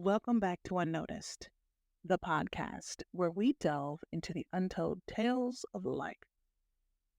Welcome back to Unnoticed, the podcast where we delve into the untold tales of life,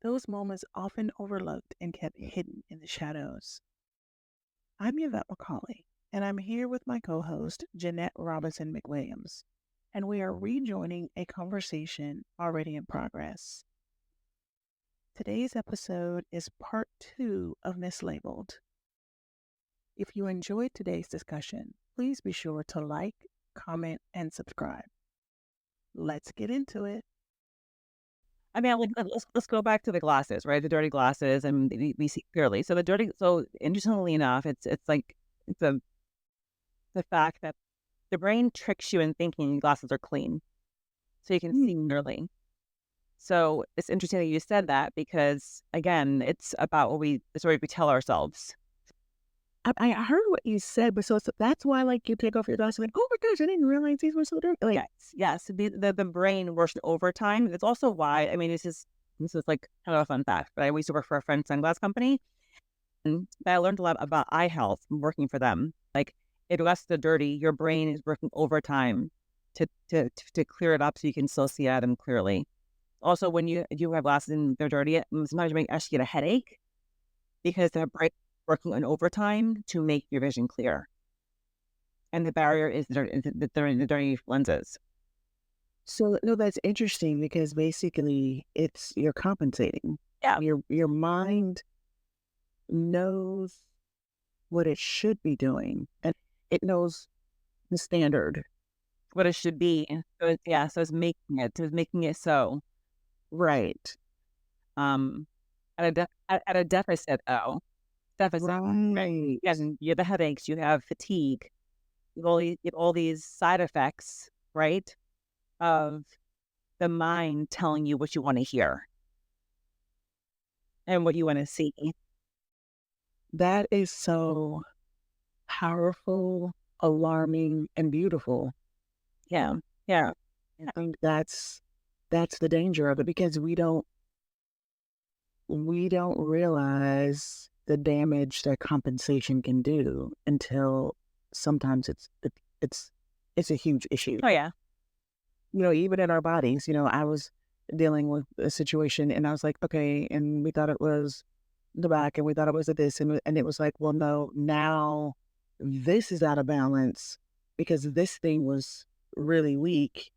those moments often overlooked and kept hidden in the shadows. I'm Yvette McCauley, and I'm here with my co host, Jeanette Robinson McWilliams, and we are rejoining a conversation already in progress. Today's episode is part 2 of Mislabelled. If you enjoyed today's discussion, please be sure to like, comment, and subscribe. Let's get into it. I mean, let's go back to the glasses, right? The dirty glasses, and we see clearly. So interestingly enough, it's the fact that the brain tricks you in thinking your glasses are clean, so you can see clearly. So it's interesting that you said that because again, it's about the story we tell ourselves. I heard what you said, but so that's why, like, you take off your glasses, like, oh my gosh, I didn't realize these were so dirty. Like, Yes. The brain works overtime. It's also why, I mean, this is like kind of a fun fact, but I used to work for a French sunglass company, and I learned a lot about eye health from working for them. Like, it lets the dirty, your brain is working overtime to clear it up so you can still see at them clearly. Also, when you have glasses and they're dirty, sometimes you might actually get a headache because the brain working on overtime to make your vision clear. And the barrier is the dirty lenses. so no, that's interesting because basically you're compensating. Yeah. Your mind knows what it should be doing, and it knows the standard. What it should be. So it's making it so. Right. At a deficit though. Deficit. Right. Yes, you have the headaches, you have fatigue, you have all these side effects, right? Of the mind telling you what you want to hear and what you want to see. That is so powerful, alarming, and beautiful. Yeah. Yeah. I think that's the danger of it because we don't realize the damage that compensation can do until sometimes it's a huge issue. Oh yeah. Even in our bodies, I was dealing with a situation and I was like, okay, and we thought it was the back and we thought it was this and it was like, well, no, now this is out of balance because this thing was really weak,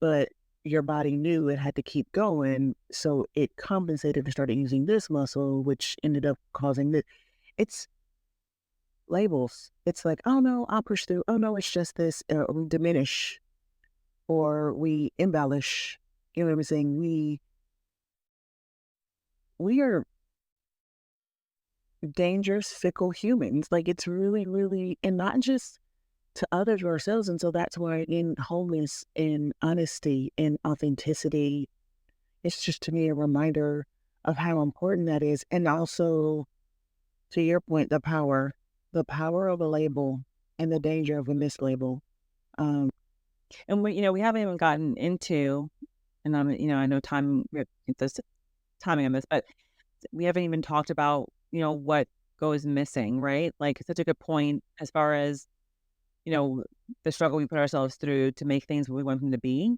but your body knew it had to keep going. So it compensated and started using this muscle, which ended up causing this. It's labels. It's like, oh no, I'll push through. Oh no, it's just this. We diminish or we embellish. You know what I'm saying? We are dangerous, fickle humans. Like it's really, really, and not just to others or ourselves. And so that's why in wholeness, in honesty, in authenticity, it's just to me a reminder of how important that is. And also, to your point, the power of a label and the danger of a mislabel. And we haven't even gotten into, and I know this timing on this, but we haven't even talked about, what goes missing, right? Like such a good point as far as, the struggle we put ourselves through to make things what we want them to be.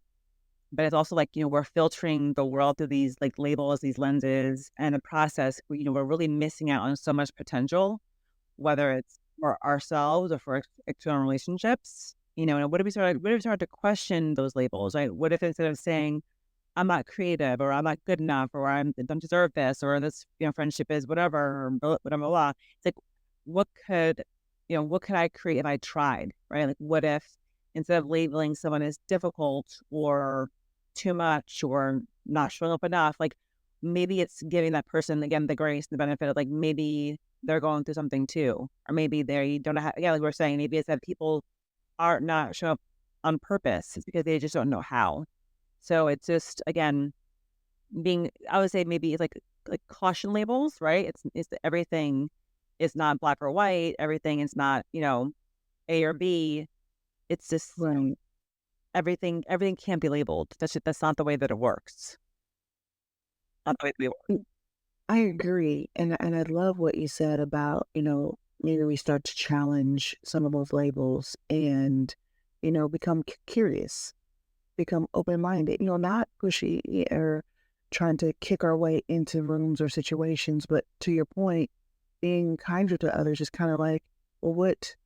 But it's also like, we're filtering the world through these like labels, these lenses, and the process, we're really missing out on so much potential, whether it's for ourselves or for external relationships, and what if we start to question those labels, right? What if instead of saying, I'm not creative or I'm not good enough or I don't deserve this or this, friendship is whatever, or whatever, blah. It's like, what could I create if I tried, right? Like, what if instead of labeling someone as difficult or too much or not showing up enough, like maybe it's giving that person, again, the grace, the benefit of like, maybe they're going through something too, or maybe they don't have, like we're saying, maybe it's that people are not showing up on purpose. It's because they just don't know how. So it's just, again, I would say maybe it's like caution labels, right? It's everything is not black or white. Everything is not, A or B. It's just Right. everything can't be labeled. That's not the way that it works. Not the way we work. I agree. And I love what you said about, maybe we start to challenge some of those labels and, become curious, become open-minded, not pushy or trying to kick our way into rooms or situations. But to your point, being kinder to others is kind of like, well, what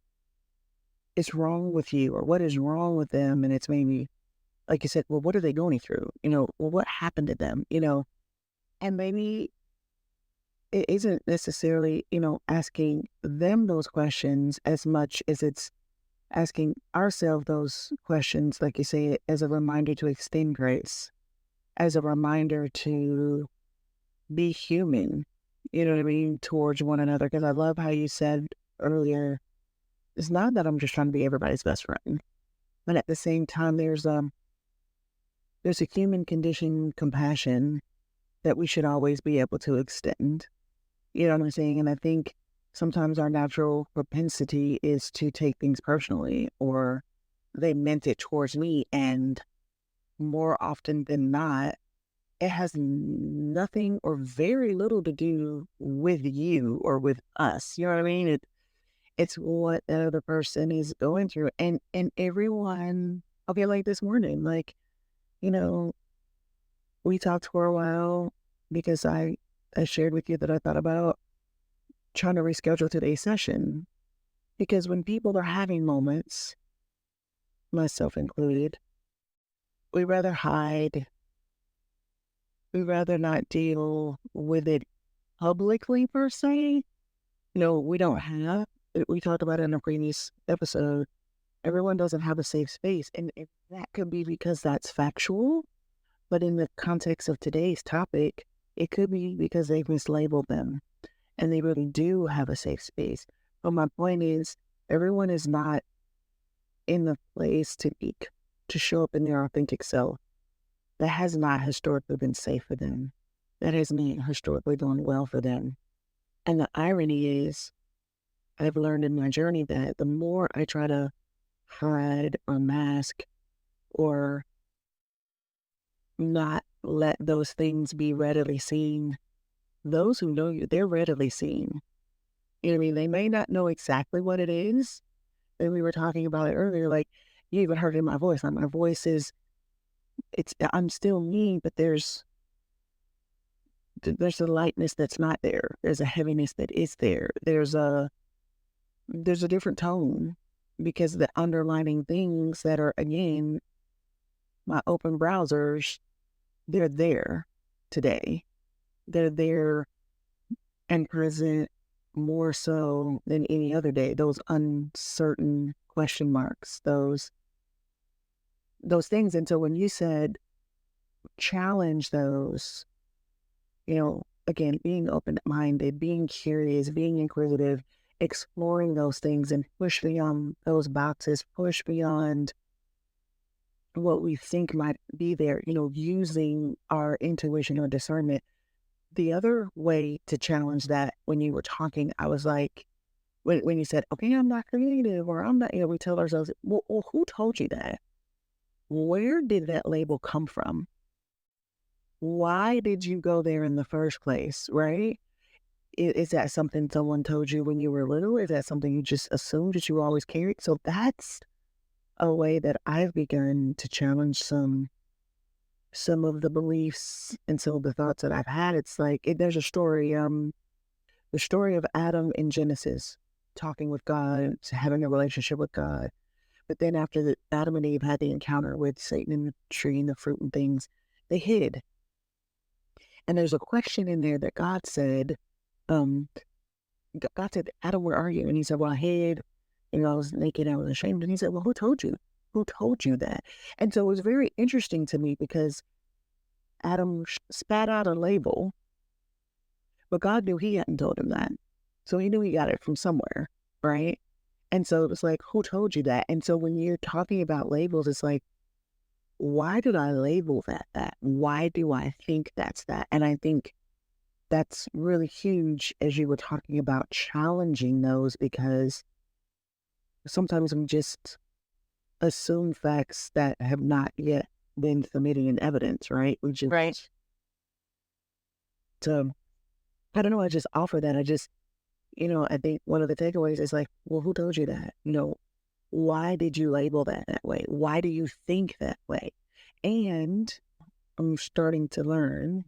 is wrong with you or what is wrong with them? And it's maybe, like you said, well, what are they going through? Well, what happened to them? And maybe it isn't necessarily, asking them those questions as much as it's asking ourselves those questions, like you say, as a reminder to extend grace, as a reminder to be human, you know what I mean, towards one another. Because I love how you said earlier, it's not that I'm just trying to be everybody's best friend, but at the same time, there's a human condition, compassion that we should always be able to extend. You know what I'm saying? And I think sometimes our natural propensity is to take things personally, or they meant it towards me. And more often than not, it has nothing or very little to do with you or with us. You know what I mean? It's what the other person is going through. And everyone, okay, like this morning, like, you know, we talked for a while because I shared with you that I thought about trying to reschedule today's session. Because when people are having moments, myself included, we rather hide, we rather not deal with it publicly per se. No, we don't have. We talked about it in a previous episode. Everyone doesn't have a safe space. And that could be because that's factual. But in the context of today's topic, it could be because they've mislabeled them and they really do have a safe space. But my point is, everyone is not in the place to show up in their authentic self. That has not historically been safe for them. That has not historically gone well for them. And the irony is, I've learned in my journey that the more I try to hide or mask or not let those things be readily seen, those who know you, they're readily seen. You know what I mean? They may not know exactly what it is. And we were talking about it earlier, like you even heard it in my voice. Like my voice is, I'm still me, but there's a lightness that's not there. There's a heaviness that is there. There's a different tone because the underlining things that are, again, my open browsers, they're there today. They're there and present more so than any other day. Those uncertain question marks, those things. And so when you said challenge those, again, being open-minded, being curious, being inquisitive, exploring those things and push beyond those boxes, push beyond what we think might be there, using our intuition or discernment. The other way to challenge that, when you were talking, I was like, when you said, okay, I'm not creative or I'm not, we tell ourselves, well, who told you that? Where did that label come from? Why did you go there in the first place, right? Is that something someone told you when you were little? Is that something you just assumed that you always carried? So that's a way that I've begun to challenge some of the beliefs and some of the thoughts that I've had. It's like, there's a story, the story of Adam in Genesis, talking with God, having a relationship with God. But then after Adam and Eve had the encounter with Satan and the tree and the fruit and things, they hid. And there's a question in there that God said, God said, Adam, where are you? And he said, well, I hid, I was naked, I was ashamed. And he said, well, who told you? Who told you that? And so it was very interesting to me because Adam spat out a label, but God knew he hadn't told him that. So he knew he got it from somewhere, right? And so it was like, who told you that? And so when you're talking about labels, it's like, why did I label that? Why do I think that's that? And I think that's really huge as you were talking about challenging those, because sometimes we just assume facts that have not yet been submitted in evidence, right? We just, Right. I don't know, I just offer that. I think one of the takeaways is like, well, who told you that? Why did you label that way? Why do you think that way? And I'm starting to learn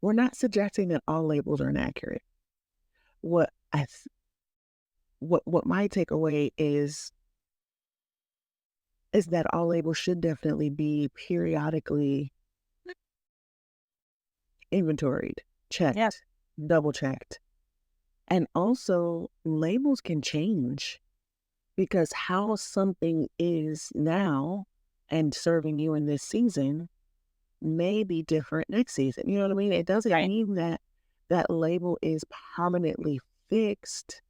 we're not suggesting that all labels are inaccurate. What I th- what my takeaway is that all labels should definitely be periodically inventoried, Yeah, checked, double checked. And also labels can change because how something is now and serving you in this season may be different next season. You know what I mean? It doesn't right, mean that that label is permanently fixed.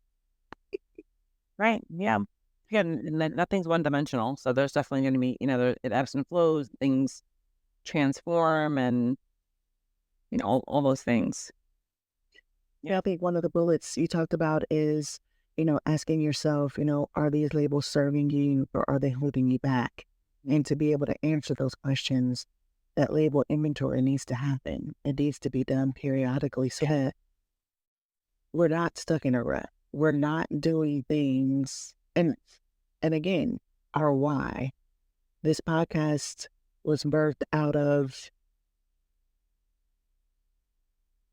right, yeah. Again, and then nothing's one dimensional, so there's definitely going to be, it ebbs and flows, things transform, and all those things. Yeah, I think one of the bullets you talked about is, asking yourself, are these labels serving you or are they holding you back? And to be able to answer those questions, that label inventory needs to happen. It needs to be done periodically so that we're not stuck in a rut. We're not doing things. And again, our why. This podcast was birthed out of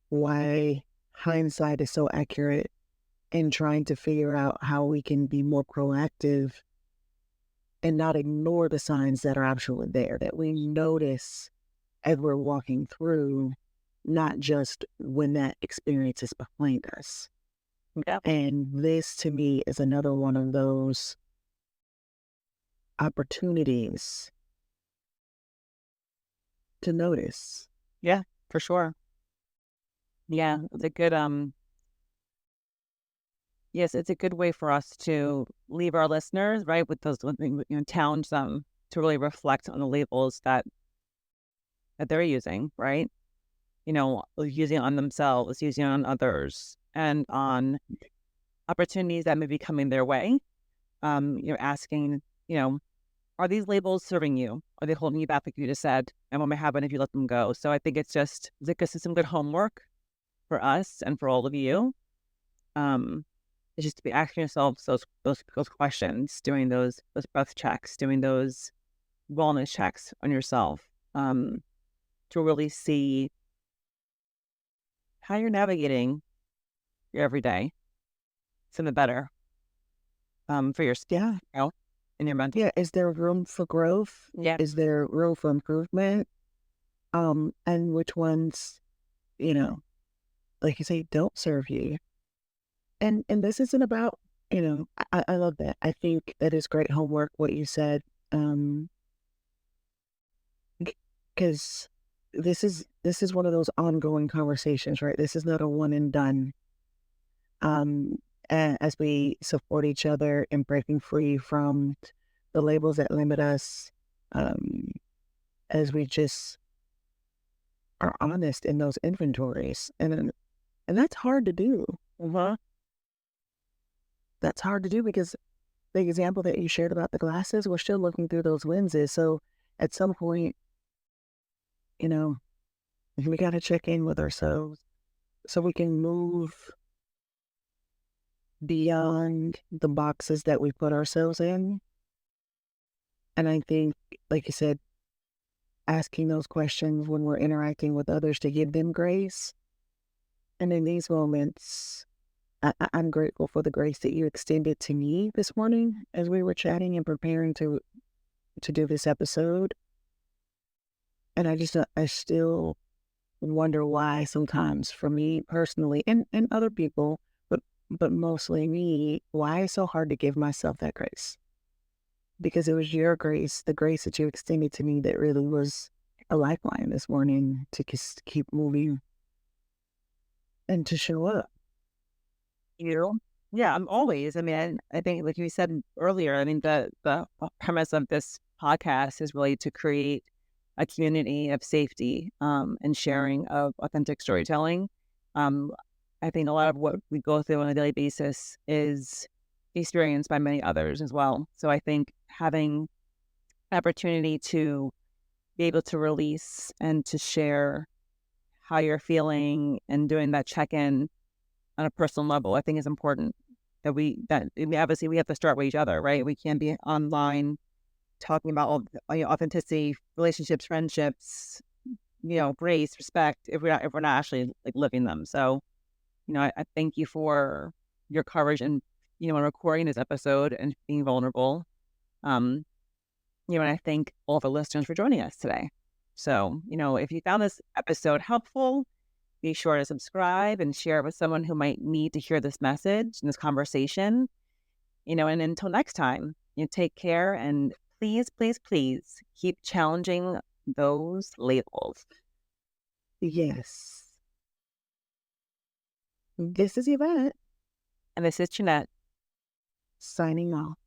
why hindsight is so accurate and trying to figure out how we can be more proactive and not ignore the signs that are actually there, that we notice as we're walking through, not just when that experience is behind us. Yeah, And this to me is another one of those opportunities to notice. yeah, for sure. Yeah, it's a good yes, it's a good way for us to leave our listeners, right, with those, challenge them to really reflect on the labels that they're using, right? Using on themselves, using on others, and on opportunities that may be coming their way. Asking, you know, are these labels serving you? Are they holding you back, like you just said? And what may happen if you let them go? So I think it's some good homework for us and for all of you. Um, it's just to be asking yourselves those questions, doing those breath checks, doing those wellness checks on yourself, to really see how you're navigating your everyday, some the better, for your Yeah. health and your mental. Yeah. Is there room for growth? Yeah, Is there room for improvement? And which ones, you know, like you say, don't serve you. And this isn't about, I love that. I think that is great homework, what you said. Um, because this is one of those ongoing conversations, right? This is not a one and done. Um, as we support each other in breaking free from the labels that limit us, um, as we just are honest in those inventories, and that's hard to do. uh-huh. That's hard to do because the example that you shared about the glasses, we're still looking through those lenses. So at some point, you know, we got to check in with ourselves so we can move beyond the boxes that we put ourselves in. And I think, like you said, asking those questions when we're interacting with others to give them grace. And in these moments, I'm grateful for the grace that you extended to me this morning as we were chatting and preparing to do this episode. And I still wonder why sometimes for me personally and other people, but mostly me, why it's so hard to give myself that grace. Because it was your grace, the grace that you extended to me that really was a lifeline this morning to just keep moving and to show up. You? Yeah, I'm always. I mean, I think, like you said earlier, I mean, the premise of this podcast is really to create a community of safety, and sharing of authentic storytelling. Um, I think a lot of what we go through on a daily basis is experienced by many others as well. So I think having opportunity to be able to release and to share how you're feeling and doing that check in, on a personal level, I think is important obviously we have to start with each other, right? We can't be online talking about authenticity, relationships, friendships, grace, respect, if we're not actually like living them. So, I thank you for your courage and, in recording this episode and being vulnerable. And I thank all the listeners for joining us today. So, if you found this episode helpful, be sure to subscribe and share it with someone who might need to hear this message and this conversation. And until next time, take care and please, please, please keep challenging those labels. Yes. This is Yvette And this is Jeanette. signing off.